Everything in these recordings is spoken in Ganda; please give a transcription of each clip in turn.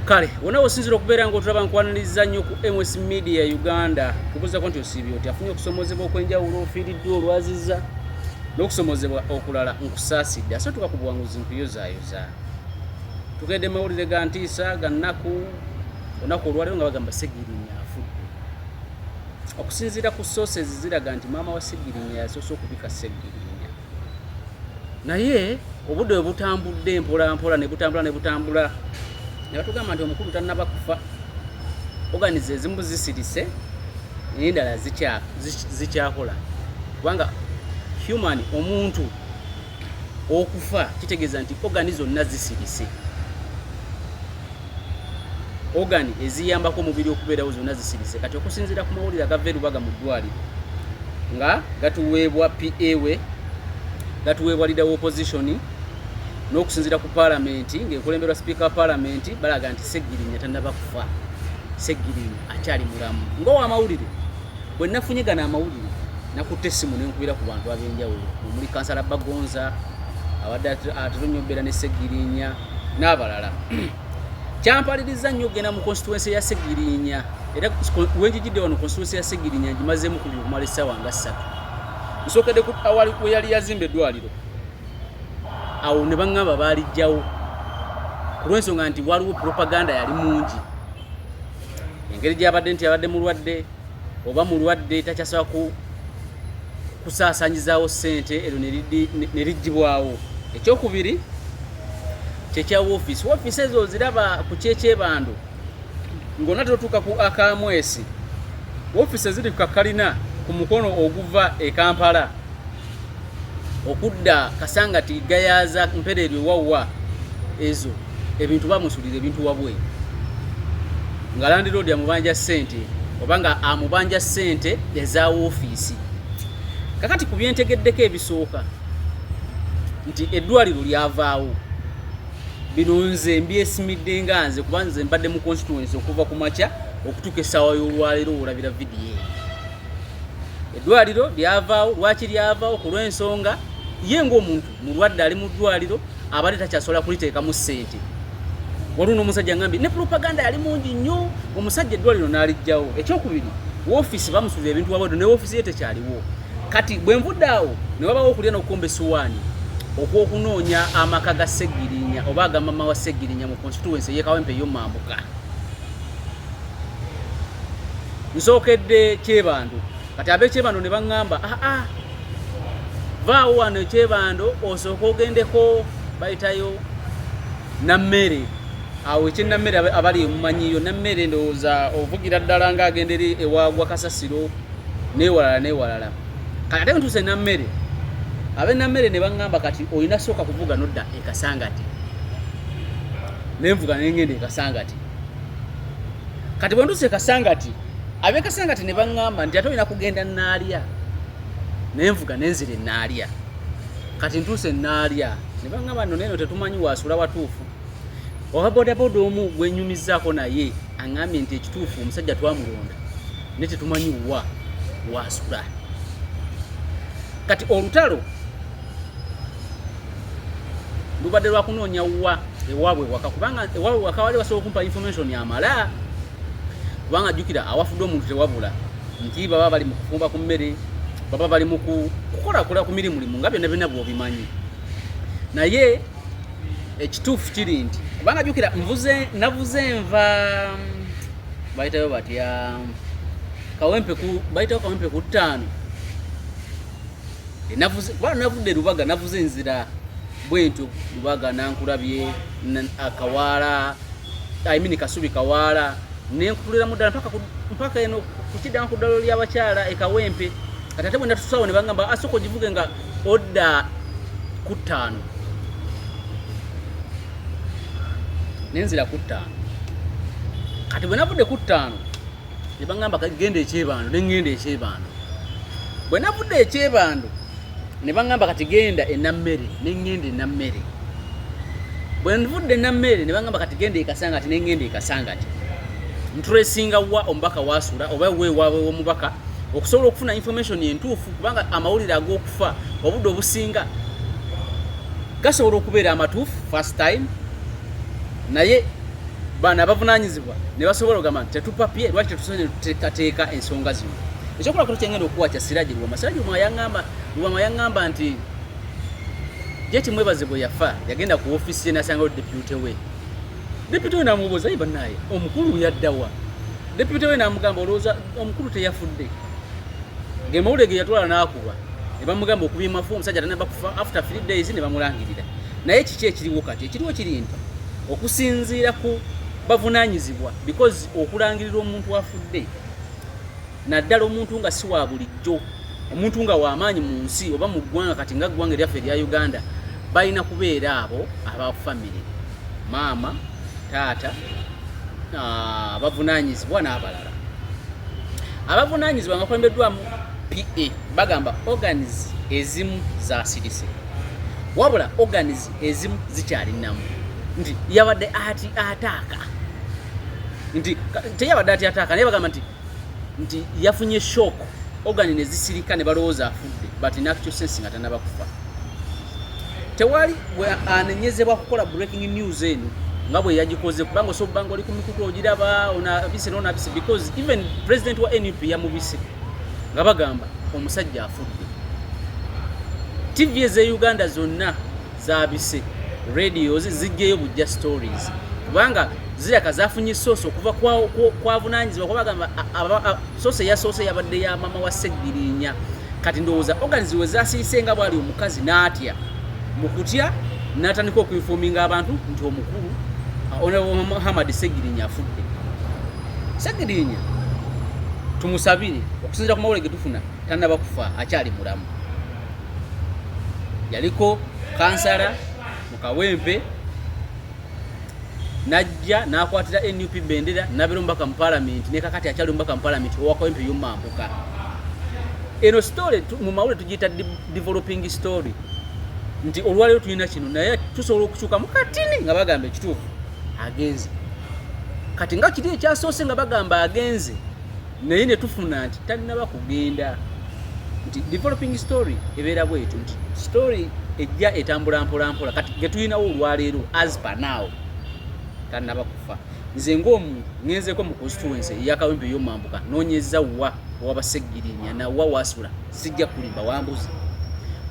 kale wona osinzira okubeera ng'otulaba nkwaniriza nnyo ku MS Media Uganda kubuuza konti osibye oti afunye okusomozebwa okwenjawulo ofiiriddwa olwaziza n'okusomozebwa okulala nkusaasidde asatuka ku buwanguzi nkuyozaayoza tugende mawulire ga ntiisa ga nnaku olunaku olwaleero nga bagamba Ssegirinya afudde okusinziira ku sources ziraga nti maama wa Ssegirinya yasoose okubika Ssegirinya naye obudde bwe butambudde mpolampola ne butambula ne batugamba nti omukulu tannaba kufa organize ezimu zisirise n'endala zikyakola kubanga human omuntu okufa kitegeeza nti organi zonna zisirise organi eziyambako omubiri okubeerawo zonna zisirise kati okusinziira ku mawulire agava erubaga mu ddwaliro nga gatuweebwa PA we gatuweebwa leader wa opposition n'okusinziira ku parliament ng'ekulemberwa speaker wa parliament balaga nti Ssegirinya tannaba kufa Ssegirinya akyali mulamu ng'owamawulire bwe nafunye gano amawulire nakutte essimu nenkubira ku bantu ab'enjawulo omuli kansala Bagonza abadde atulonyobbera ne Ssegirinya n'abalala kyampaliriza nnyo okugenda mu constituency ya Ssegirinya era wenjijidde wano constituency ya Ssegirinya ngimazeemu kumala essaawa nga 3 nsookedde awali we yali yazimba eddwaliro awo ne baŋŋamba baalijjawo ku lw'ensonga nti waliwo propaganda yali mungi engeri gy'abadde nti abadde mulwadde oba mulwadde takyasobola kusaasanyizaawo ssente eryo ne liggibwawo ekyokubiri kyekya woofiisi ezo ziraba ku kyekyebando ng'onna totuuka ku Akamwesi woofiisi eziri ku Kakalina ku mukono oguva e Kampala okudda Kasangati gayaza mpereeryo wawa ezo ebintu bamusulira ebintu wabwe nga Land Road amubanja ssente oba nga amubanja ssente eza woofiisi kakati ku byentegeddeko ebisooka nti eddwaliro lyavaawo bino nze mbyesimidde nga nze kuba nze mbadde mu constituency okuva ku makya okutuuka essaawa y'olwaleero olabira vidiyo eddwaliro lyavaawo lwaki lyavaawo ku lw'ensonga ye ng'omuntu mulwadde ali mu ddwaliro abadde takyasobola kuliteekamu ssente waliwo n'omusajja ngambye ne propaganda yali mungi nnyo omusajja eddwaliro n'alijjawo ekyokubiri woofiisi bamusulira ebintu wabwedo ne woofiisi ye tekyaliwo kati bwe nvudde awo ne wabawo okulya n'okukomba essuwaani okwokunoonya amaka ga Ssegirinya oba aga mama wa Ssegirinya mu constituency ye Kawempe y'omambuka nsookedde Kyebando kati ab'Ekyebando ne baŋŋamba vaawo wano Kyebando osooka ogendeko bayitayo Nammere awo ekyennammere abali emumanyiyo Nammere ndowooza ovugira ddala ng'agenda eri ewaagwa Kasasiro n'ewalala kati ate ntuuse Nammere ab'Enammere ne baŋŋamba kati olina sooka kuvuga nodda e Kasangati nenvuga nengenda e Kasangati kati bwe ntuuse e Kasangati ab'e Kasangati ne baŋŋamba nti ate olina kugenda Naalya nenvuga nenzira e Naalya kati ntuuse Naalya ne baŋŋamba nno neno tetumanyi waasula watuufu owa bodaboda omu gwenyumizaako naye aŋŋambye nti ekituufu omusajja twamulonda ne tetumanyi waasula kati olutalo lubadde lwa kunoonya ewaabwe waka kubanga ewaabwe waka wali basobola okumpa information amala kubanga jjukira awafudde omuntu tewabula nti baba bali mu kufumba ku mmere baba bali mu kukolakola ku mirimu nga byonna byonna bw'obimanyi naye ekituufu kiri nti kubanga jjukira navuze nva bayitayo batya bayitayo Kawempe ku 5 navudde Rubaga navuze enzira bwentyo Rubaga nankulabye Kawaala Kasubi Kawaala nenkutuliramu ddala mpaka eno kukiddanga ku ddalo ly'abakyala e Kawempe kati ate bwe natutusaawo ne bagamba asooka ogivuge nga odda ku 5 nenzira ku 5 kati bwe navudde ku 5 ne bagamba genda Ekyebando nengenda Ekyebando bwe navudde Ekyebando ne baŋŋamba kati genda e Nammere nengenda e Nammere bwe nvudde e Nammere ne baŋŋamba kati genda e Kasangati nengenda e Kasangati ntresinga wa omubaka waasula oba weewaabwe w'omubaka okusobola okufuna information entuufu kubanga amawulire ag'okufa obudde obusinga gasobola okubeera amatuufu first time naye bana abavunanyizibwa ne basobola okugamba nti tetupa PA lwaki tetusobola tuteekateeka ensonga zino ekyokola kuno kyengenda okuwa kya Siraji Lwama yaŋŋamba nti Jeti Mwebaze bwe yafa yagenda ku office ye n'asangawo deputy we n'amubuuza bannaye omukulu yaddawa deputy we n'amugamba olowooza omukulu teyafudde ge mawulire ge yatwala n'akuba ne bamugamba okubimafu omusajja tanaba kufa after 3 days ne bamulangirira naye kiki ekiriwo kati ekiriwo kiri nti okusinziira ku bavunaanyizibwa because okulangirira omuntu afudde naddala omuntu nga si wa bulijjo omuntu nga w'amaanyi mu nsi oba mu ggwanga kati nga ggwanga eryaffe erya Uganda balina kubeera abo aba family maama taata abavunaanyizibwa n'abalala abavunaanyizibwa nga kulembeddwamu PA bagamba organs ezimu zasirise wabula organs ezimu zikyalinamu nti yabadde ataaka nti teyabadde ataaka naye bagamba nti yafunye shock organ ne zisirika ne balowooza afudde but in actual sense nga tanaba kufa tewali bwe anenyezebwa kukola breaking news eno nga bwe yagikoze kubanga osobanga oli ku mikutu ogiraba onabise because even president wa NUP yamubise nga bagamba omusajja afudde TV eze Uganda zonna zabise radios zijjeyo bujja stories kubanga ziraka zafunye soso okuva kwa vunaanyizibwa kuba bagamba soso yabadde ya mama wa Seggirinya kati ndowooza organs we zasirise nga bwali omukazi n'atya mu kutya n'atandika okuinforminga abantu nti omukulu Honorable Muhammad Seggirinya afudde. Seggirinya tumusabire okusinzira ku mawulire ge tufuna tanaba kufa akyali mulamu. Yaliko kansala mu Kawempe najja n'akwatira NUP bendera nabero mbaka mu parliament ne kakati akyali mbaka mu parliament owa Kawempe yomambuka. Eno story mu mawulire tugiyita developing story. Nti olwalero tulina kino naye tusobola okukyuka mu katini nga bagamba ekituufu agenze. Kati nga kiri ekyasoose nga bagamba agenze naye ne tufuna nti talina bakugenda. Nti developing story ebeera bwetu nti story ejja etambula mpola kati getulinawo olwaleero as per now tanaba kufa. Nze ng'omuntu ngenzeko mu constituency ya Kawempe y'omambuka noonyeza wa Seggirinya na wa Wasula sijja kulimba wambuzi.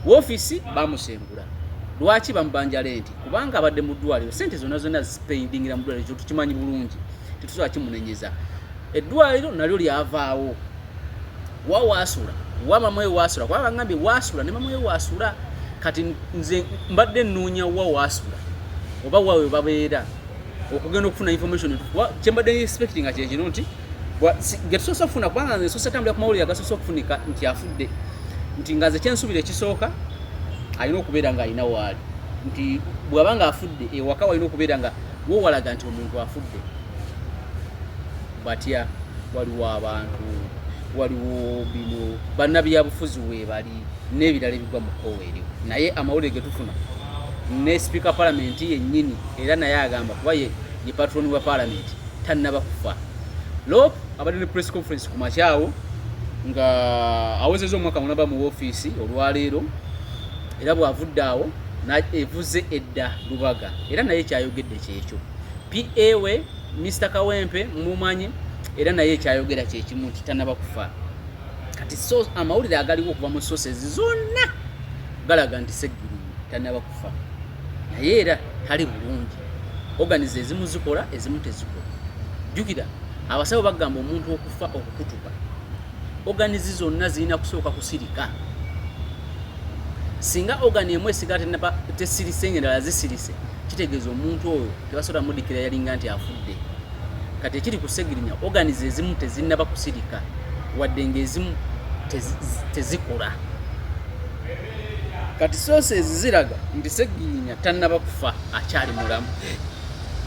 Office bamusengula. Lwaki bamubanja lenti? Kubanga abadde mu ddwaliro sente zonna zipendingira mu ddwaliro tukimanyi bulungi. Tetusobola kimunenyeza. Eddwaliro nalyo lyavaawo. Wa Wasula, wa mama we Wasula, kuba bangambye Wasula ne mama we Wasula kati nze mbadde nnoonya wa Wasula oba wawe babeera okugenda okufuna information kyembadde expecting nga kyekino nti getusoose okufuna kubanga nze soose tambula ku mawulire agasoose okufunika nti afudde. Nti nga nze kyensuubira ekisooka alina okubeera nga alina waali nti bw'abanga afudde ewaka walina okubeera nga wowalaga nti omuntu afudde. Batya waliwo abantu waliwo bino bannabyabufuzi weebali n'ebirala ebigwa mu kkoweero naye amawulire ge tufuna ne speaker parliament yennyini era naye agamba kuba ye patroni wa parliament tannaba kufa. Lop abadde ne press conference ku makyawo nga awezeza omwaka mulamba mu office olwaleero era bw'avudde awo evuze edda Lubaga era naye kyayogedde kyekyo. PA we Mr. Kawempe mumanyi era naye kyayogera kyekimu nti tanaba kufa. Kati amawulire agaliwo okuva mu sources zonna galaga nti Seggirinya tanaba kufa naye era tali bulungi. Organize ezimu zikola ezimu tezikola. Jukira abasawo bagamba omuntu okufa okukutuka organize zonna zirina kusooka kusirika. Singa organi emu esigala tesirise endala zisirise kitegeeza omuntu oyo tebasobola mudikira yalinga nti afudde. Kati ekiri ku Seggirinya organize ezimu tezinnaba kusirika wadde ng'ezimu tezikola. Kati sources ziraga nti Seggirinya tannaba kufa akyali mulamu.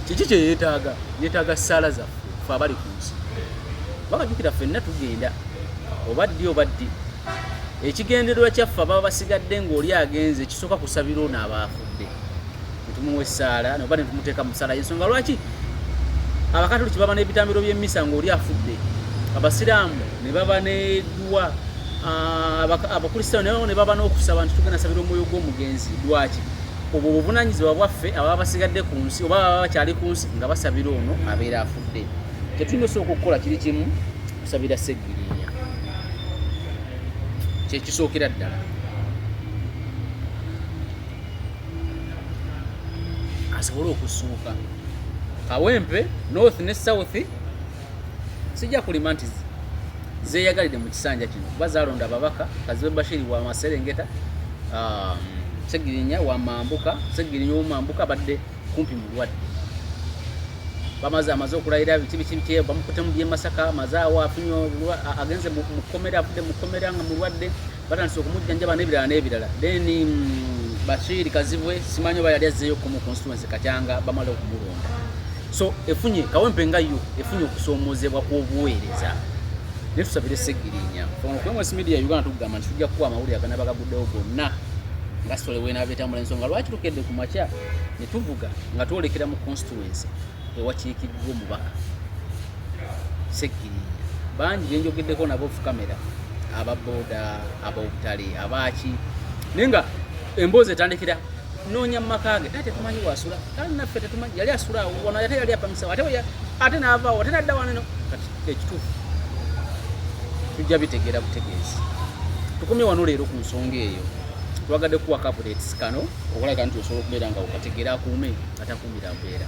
Kiki kye yeetaaga ssaala zaffe ffe abali ku nsi. Bakajukira ffenna tugenda obaddi ekigendererwa kyaffe ababa basigadde ng'oli agenze kisooka kusabira ono aba afudde netumuwa essaala noba ne tumuteeka mu ssaala y'ensonga lwaki abakatoliki baba n'ebitambiro by'emmisa ng'oli afudde, abasiraamu ne baba n'edduwa, abakristaayo nabo ne baba n'okusaba nti tugenda sabira omwoyo gw'omugenzi. Lwaki? obwo obuvunanyizibwa bwaffe ababa basigadde ku nsi oba ababa bakyali ku nsi nga basabira ono abeera afudde. Kyetulina osooka okukola kiri kimu, kusabira Sseggirinya, kyekisookera ddala. Asobole okusuuka Kawempe north ne south sijja kulima nti zeeyagalidde mu kisanja kino kuba zaalonda ababaka. Kazibe Bashiri wa Maserengeta, Sseggirinya wa Mambuka, Sseggirinya w'Omambuka badde kumpi mulwadde. Amaze okulayira biki bamukute mu Masaka, amazaawo afunye agenze mu kkomera, afudde mu kkomera nga mulwadde, batandise okumujjanjaba n'ebirala. Then Bashiri Kazibwe simanyi oba yali azzeeyo mu constituency Katyanga bamala okumulonda. So efunye Kawempe nga yo efunye okusoomoozebwa kw'obuweereza. Ne tusabire Sseggirinya. Kwemwesi Media Uganda tugamba nti tujja kuwa amawulire agana bagaguddewo gonna nga sitole weenaabeetambula ensonga lwaki tukedde ku makya ne tuvuga nga twolekera mu constituency ewakiikiddwa omubaka Sseggirinya. Bangi bye njogeddeko nabo off camera, ababooda, ab'obutale, abaaki, naye nga emboozi etandikira noonya mu maka ge ate tumanyi wasula kandi naffe tetumanyi yali asula wano ate yali apamisawo ate n'avaawo ate n'adda wano kati ekituufu tujja bitegeera butegeezi. Tukomye wano leero ku nsonga eyo, twagadde kuwa updates kano okulaga nti osobola okubeera nga okategeera akuume atakuumira mbeera.